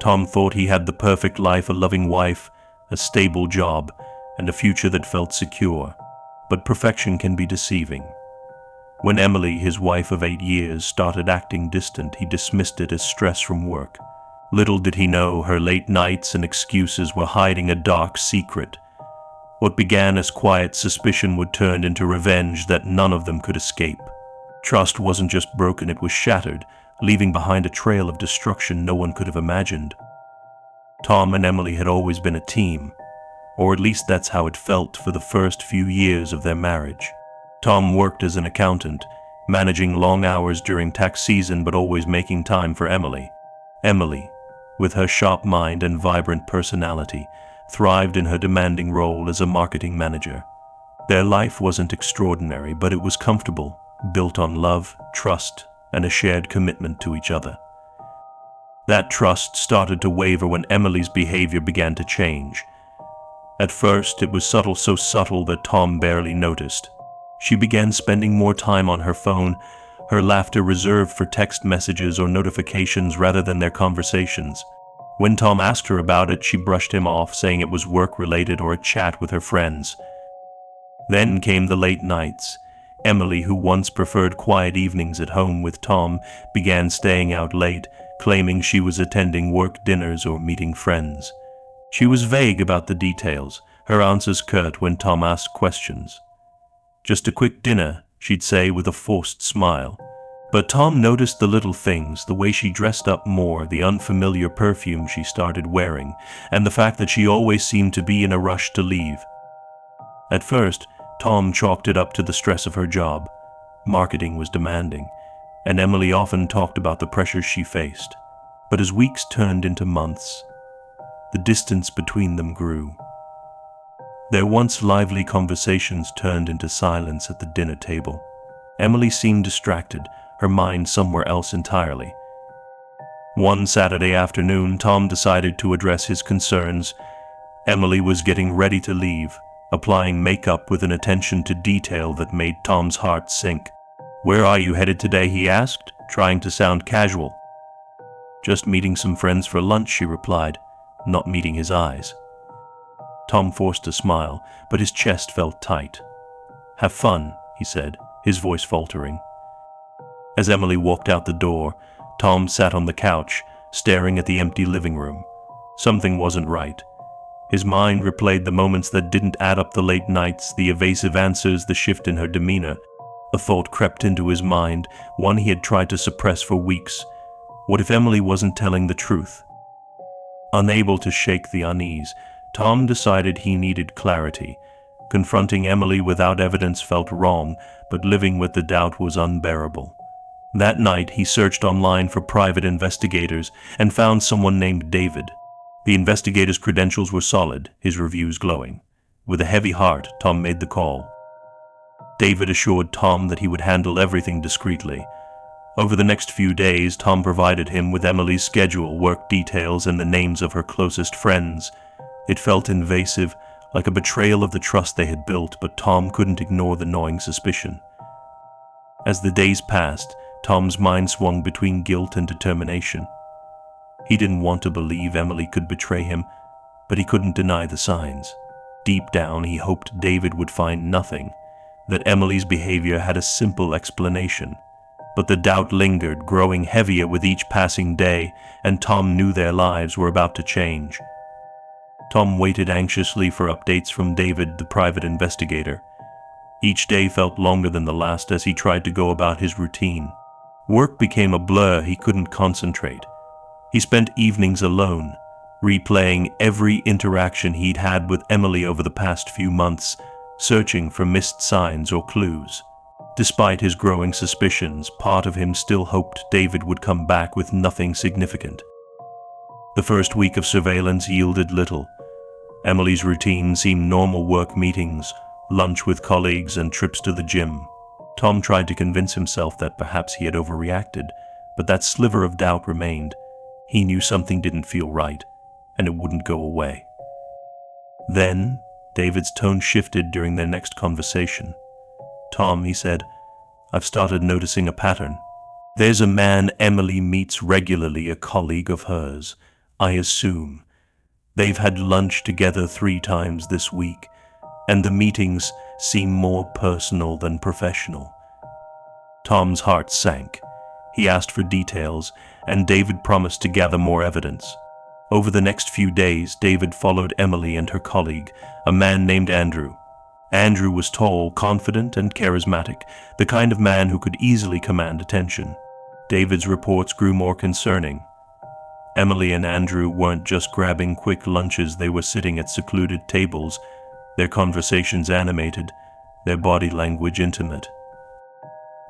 Tom thought he had the perfect life, a loving wife, a stable job, and a future that felt secure. But perfection can be deceiving. When Emily, his wife of 8 years, started acting distant, he dismissed it as stress from work. Little did he know her late nights and excuses were hiding a dark secret. What began as quiet suspicion would turn into revenge that none of them could escape. Trust wasn't just broken, it was shattered, leaving behind a trail of destruction no one could have imagined. Tom and Emily had always been a team, or at least that's how it felt for the first few years of their marriage. Tom worked as an accountant, managing long hours during tax season but always making time for Emily. Emily, with her sharp mind and vibrant personality, thrived in her demanding role as a marketing manager. Their life wasn't extraordinary, but it was comfortable, built on love, trust, and a shared commitment to each other. That trust started to waver when Emily's behavior began to change. At first, it was subtle, so subtle that Tom barely noticed. She began spending more time on her phone, her laughter reserved for text messages or notifications rather than their conversations. When Tom asked her about it, she brushed him off, saying it was work-related or a chat with her friends. Then came the late nights. Emily, who once preferred quiet evenings at home with Tom, began staying out late, claiming she was attending work dinners or meeting friends. She was vague about the details, her answers curt when Tom asked questions. "Just a quick dinner," she'd say with a forced smile. But Tom noticed the little things, the way she dressed up more, the unfamiliar perfume she started wearing, and the fact that she always seemed to be in a rush to leave. At first, Tom chalked it up to the stress of her job. Marketing was demanding, and Emily often talked about the pressures she faced. But as weeks turned into months, the distance between them grew. Their once lively conversations turned into silence at the dinner table. Emily seemed distracted, her mind somewhere else entirely. One Saturday afternoon, Tom decided to address his concerns. Emily was getting ready to leave, applying makeup with an attention to detail that made Tom's heart sink. "Where are you headed today?" he asked, trying to sound casual. "Just meeting some friends for lunch," she replied, not meeting his eyes. Tom forced a smile, but his chest felt tight. "Have fun," he said, his voice faltering. As Emily walked out the door, Tom sat on the couch, staring at the empty living room. Something wasn't right. His mind replayed the moments that didn't add up, the late nights, the evasive answers, the shift in her demeanor. A thought crept into his mind, one he had tried to suppress for weeks. What if Emily wasn't telling the truth? Unable to shake the unease, Tom decided he needed clarity. Confronting Emily without evidence felt wrong, but living with the doubt was unbearable. That night, he searched online for private investigators and found someone named David. The investigator's credentials were solid, his reviews glowing. With a heavy heart, Tom made the call. David assured Tom that he would handle everything discreetly. Over the next few days, Tom provided him with Emily's schedule, work details, and the names of her closest friends. It felt invasive, like a betrayal of the trust they had built, but Tom couldn't ignore the gnawing suspicion. As the days passed, Tom's mind swung between guilt and determination. He didn't want to believe Emily could betray him, but he couldn't deny the signs. Deep down, he hoped David would find nothing, that Emily's behavior had a simple explanation. But the doubt lingered, growing heavier with each passing day, and Tom knew their lives were about to change. Tom waited anxiously for updates from David, the private investigator. Each day felt longer than the last as he tried to go about his routine. Work became a blur, he couldn't concentrate. He spent evenings alone, replaying every interaction he'd had with Emily over the past few months, searching for missed signs or clues. Despite his growing suspicions, part of him still hoped David would come back with nothing significant. The first week of surveillance yielded little. Emily's routine seemed normal: work meetings, lunch with colleagues, and trips to the gym. Tom tried to convince himself that perhaps he had overreacted, but that sliver of doubt remained. He knew something didn't feel right, and it wouldn't go away. Then, David's tone shifted during their next conversation. "Tom," he said, "I've started noticing a pattern. There's a man Emily meets regularly, a colleague of hers. I assume. They've had lunch together 3 times this week, and the meetings seem more personal than professional. Tom's heart sank. He asked for details, and David promised to gather more evidence. Over the next few days, David followed Emily and her colleague, a man named Andrew. Andrew was tall, confident, and charismatic, the kind of man who could easily command attention. David's reports grew more concerning. Emily and Andrew weren't just grabbing quick lunches, they were sitting at secluded tables, their conversations animated, their body language intimate.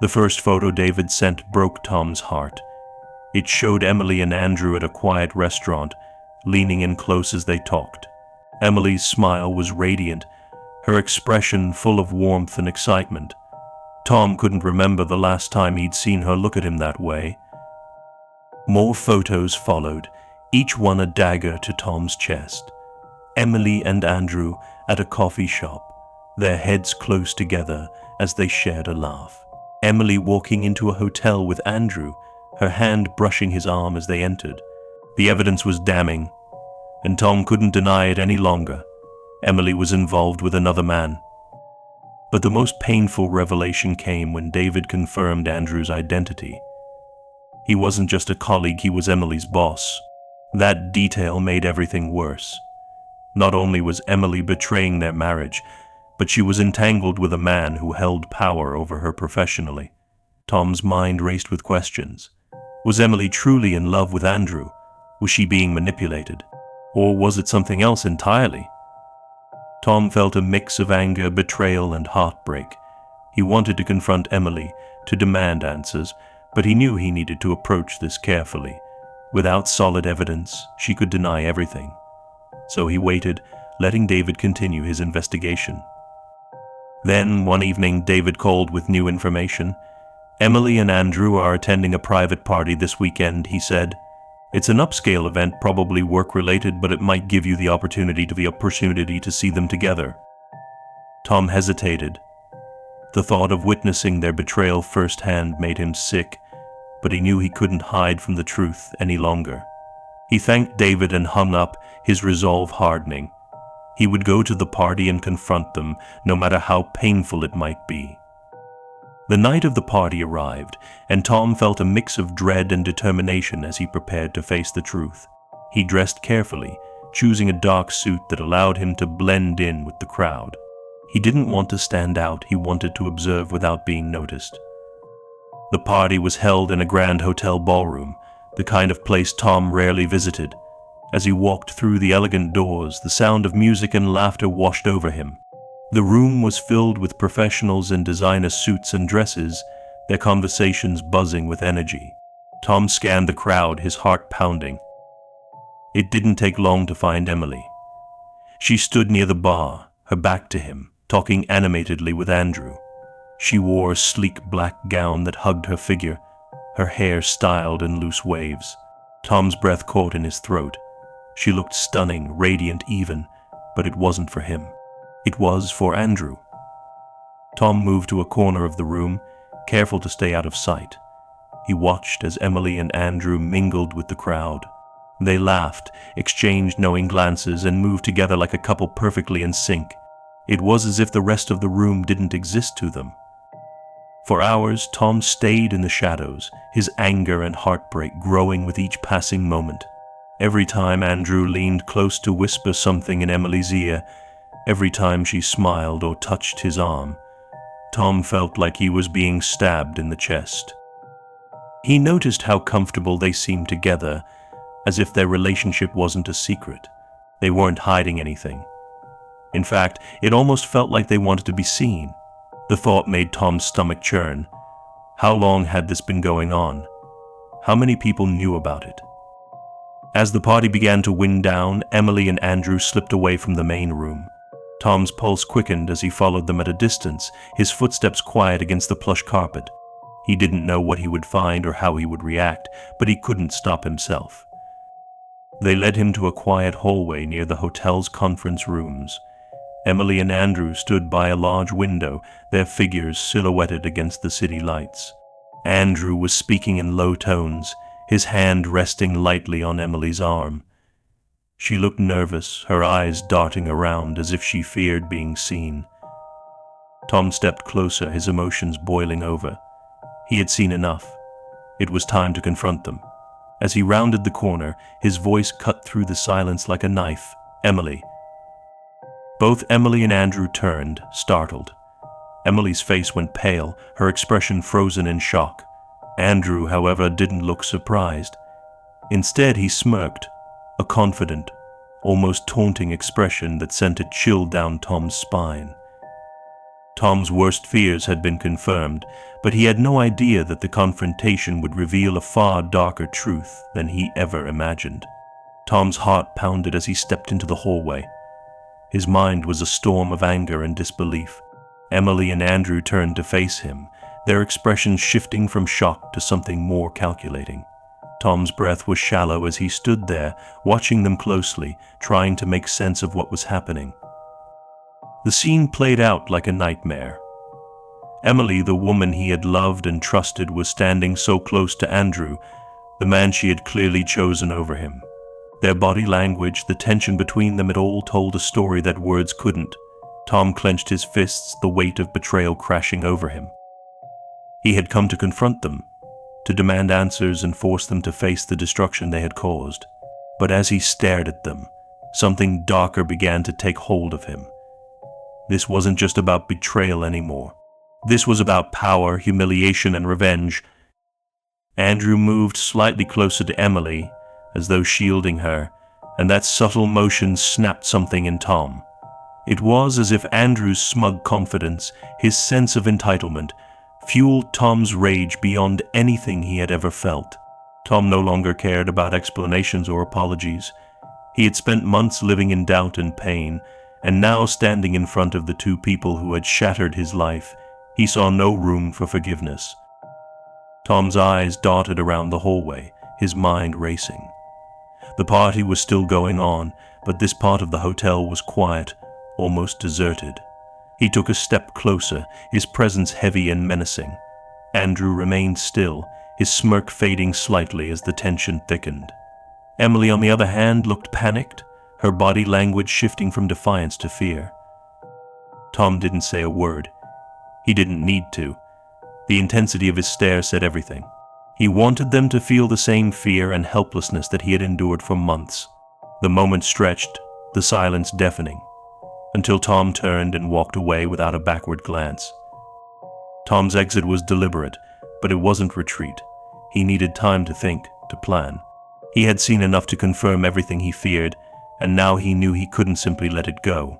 The first photo David sent broke Tom's heart. It showed Emily and Andrew at a quiet restaurant, leaning in close as they talked. Emily's smile was radiant, her expression full of warmth and excitement. Tom couldn't remember the last time he'd seen her look at him that way. More photos followed, each one a dagger to Tom's chest. Emily and Andrew at a coffee shop, their heads close together as they shared a laugh. Emily walking into a hotel with Andrew, her hand brushing his arm as they entered. The evidence was damning, and Tom couldn't deny it any longer. Emily was involved with another man. But the most painful revelation came when David confirmed Andrew's identity. He wasn't just a colleague, he was Emily's boss. That detail made everything worse. Not only was Emily betraying their marriage, but she was entangled with a man who held power over her professionally. Tom's mind raced with questions. Was Emily truly in love with Andrew? Was she being manipulated? Or was it something else entirely? Tom felt a mix of anger, betrayal, and heartbreak. He wanted to confront Emily, to demand answers, but he knew he needed to approach this carefully. Without solid evidence, she could deny everything. So he waited, letting David continue his investigation. Then, one evening, David called with new information. Emily and Andrew are attending a private party this weekend, he said. It's an upscale event, probably work-related, but it might give you the opportunity to see them together. Tom hesitated. The thought of witnessing their betrayal firsthand made him sick, but he knew he couldn't hide from the truth any longer. He thanked David and hung up, his resolve hardening. He would go to the party and confront them, no matter how painful it might be. The night of the party arrived, and Tom felt a mix of dread and determination as he prepared to face the truth. He dressed carefully, choosing a dark suit that allowed him to blend in with the crowd. He didn't want to stand out, he wanted to observe without being noticed. The party was held in a grand hotel ballroom, the kind of place Tom rarely visited. As he walked through the elegant doors, the sound of music and laughter washed over him. The room was filled with professionals in designer suits and dresses, their conversations buzzing with energy. Tom scanned the crowd, his heart pounding. It didn't take long to find Emily. She stood near the bar, her back to him, talking animatedly with Andrew. She wore a sleek black gown that hugged her figure, her hair styled in loose waves. Tom's breath caught in his throat. She looked stunning, radiant even, but it wasn't for him. It was for Andrew. Tom moved to a corner of the room, careful to stay out of sight. He watched as Emily and Andrew mingled with the crowd. They laughed, exchanged knowing glances, and moved together like a couple perfectly in sync. It was as if the rest of the room didn't exist to them. For hours, Tom stayed in the shadows, his anger and heartbreak growing with each passing moment. Every time Andrew leaned close to whisper something in Emily's ear, every time she smiled or touched his arm, Tom felt like he was being stabbed in the chest. He noticed how comfortable they seemed together, as if their relationship wasn't a secret. They weren't hiding anything. In fact, it almost felt like they wanted to be seen. The thought made Tom's stomach churn. How long had this been going on? How many people knew about it? As the party began to wind down, Emily and Andrew slipped away from the main room. Tom's pulse quickened as he followed them at a distance, his footsteps quiet against the plush carpet. He didn't know what he would find or how he would react, but he couldn't stop himself. They led him to a quiet hallway near the hotel's conference rooms. Emily and Andrew stood by a large window, their figures silhouetted against the city lights. Andrew was speaking in low tones, his hand resting lightly on Emily's arm. She looked nervous, her eyes darting around as if she feared being seen. Tom stepped closer, his emotions boiling over. He had seen enough. It was time to confront them. As he rounded the corner, his voice cut through the silence like a knife. "Emily." Both Emily and Andrew turned, startled. Emily's face went pale, her expression frozen in shock. Andrew, however, didn't look surprised. Instead, he smirked, a confident, almost taunting expression that sent a chill down Tom's spine. Tom's worst fears had been confirmed, but he had no idea that the confrontation would reveal a far darker truth than he ever imagined. Tom's heart pounded as he stepped into the hallway. His mind was a storm of anger and disbelief. Emily and Andrew turned to face him, their expressions shifting from shock to something more calculating. Tom's breath was shallow as he stood there, watching them closely, trying to make sense of what was happening. The scene played out like a nightmare. Emily, the woman he had loved and trusted, was standing so close to Andrew, the man she had clearly chosen over him. Their body language, the tension between them, it all told a story that words couldn't. Tom clenched his fists, the weight of betrayal crashing over him. He had come to confront them, to demand answers and force them to face the destruction they had caused. But as he stared at them, something darker began to take hold of him. This wasn't just about betrayal anymore. This was about power, humiliation, and revenge. Andrew moved slightly closer to Emily, as though shielding her, and that subtle motion snapped something in Tom. It was as if Andrew's smug confidence, his sense of entitlement, fueled Tom's rage beyond anything he had ever felt. Tom no longer cared about explanations or apologies. He had spent months living in doubt and pain, and now standing in front of the two people who had shattered his life, he saw no room for forgiveness. Tom's eyes darted around the hallway, his mind racing. The party was still going on, but this part of the hotel was quiet, almost deserted. He took a step closer, his presence heavy and menacing. Andrew remained still, his smirk fading slightly as the tension thickened. Emily, on the other hand, looked panicked, her body language shifting from defiance to fear. Tom didn't say a word. He didn't need to. The intensity of his stare said everything. He wanted them to feel the same fear and helplessness that he had endured for months. The moment stretched, the silence deafening, until Tom turned and walked away without a backward glance. Tom's exit was deliberate, but it wasn't retreat. He needed time to think, to plan. He had seen enough to confirm everything he feared, and now he knew he couldn't simply let it go.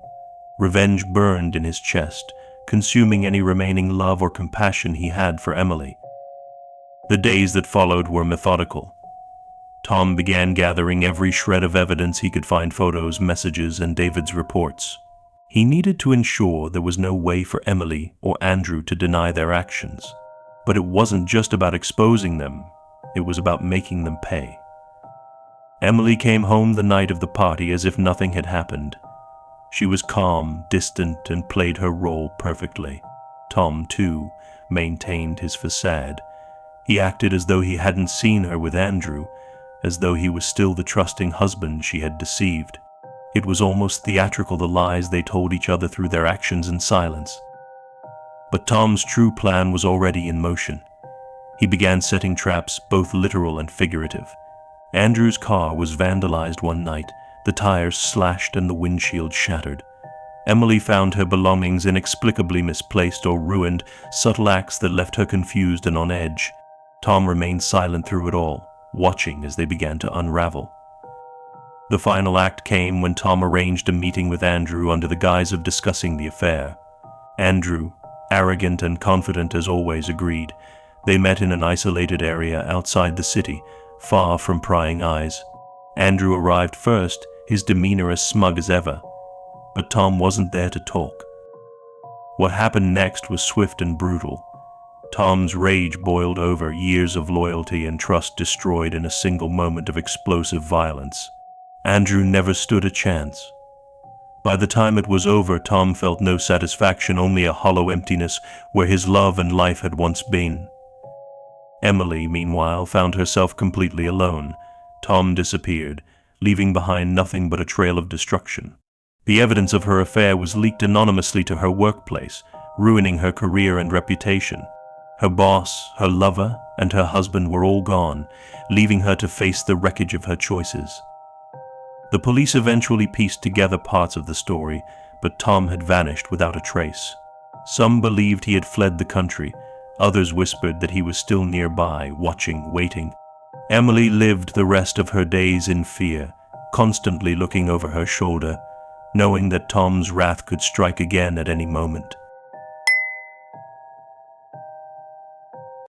Revenge burned in his chest, consuming any remaining love or compassion he had for Emily. The days that followed were methodical. Tom began gathering every shred of evidence he could find: photos, messages, and David's reports. He needed to ensure there was no way for Emily or Andrew to deny their actions. But it wasn't just about exposing them, it was about making them pay. Emily came home the night of the party as if nothing had happened. She was calm, distant, and played her role perfectly. Tom, too, maintained his facade. He acted as though he hadn't seen her with Andrew, as though he was still the trusting husband she had deceived. It was almost theatrical, the lies they told each other through their actions and silence. But Tom's true plan was already in motion. He began setting traps, both literal and figurative. Andrew's car was vandalized one night, the tires slashed and the windshield shattered. Emily found her belongings inexplicably misplaced or ruined, subtle acts that left her confused and on edge. Tom remained silent through it all, watching as they began to unravel. The final act came when Tom arranged a meeting with Andrew under the guise of discussing the affair. Andrew, arrogant and confident as always, agreed. They met in an isolated area outside the city, far from prying eyes. Andrew arrived first, his demeanor as smug as ever. But Tom wasn't there to talk. What happened next was swift and brutal. Tom's rage boiled over, years of loyalty and trust destroyed in a single moment of explosive violence. Andrew never stood a chance. By the time it was over, Tom felt no satisfaction, only a hollow emptiness where his love and life had once been. Emily, meanwhile, found herself completely alone. Tom disappeared, leaving behind nothing but a trail of destruction. The evidence of her affair was leaked anonymously to her workplace, ruining her career and reputation. Her boss, her lover, and her husband were all gone, leaving her to face the wreckage of her choices. The police eventually pieced together parts of the story, but Tom had vanished without a trace. Some believed he had fled the country, others whispered that he was still nearby, watching, waiting. Emily lived the rest of her days in fear, constantly looking over her shoulder, knowing that Tom's wrath could strike again at any moment.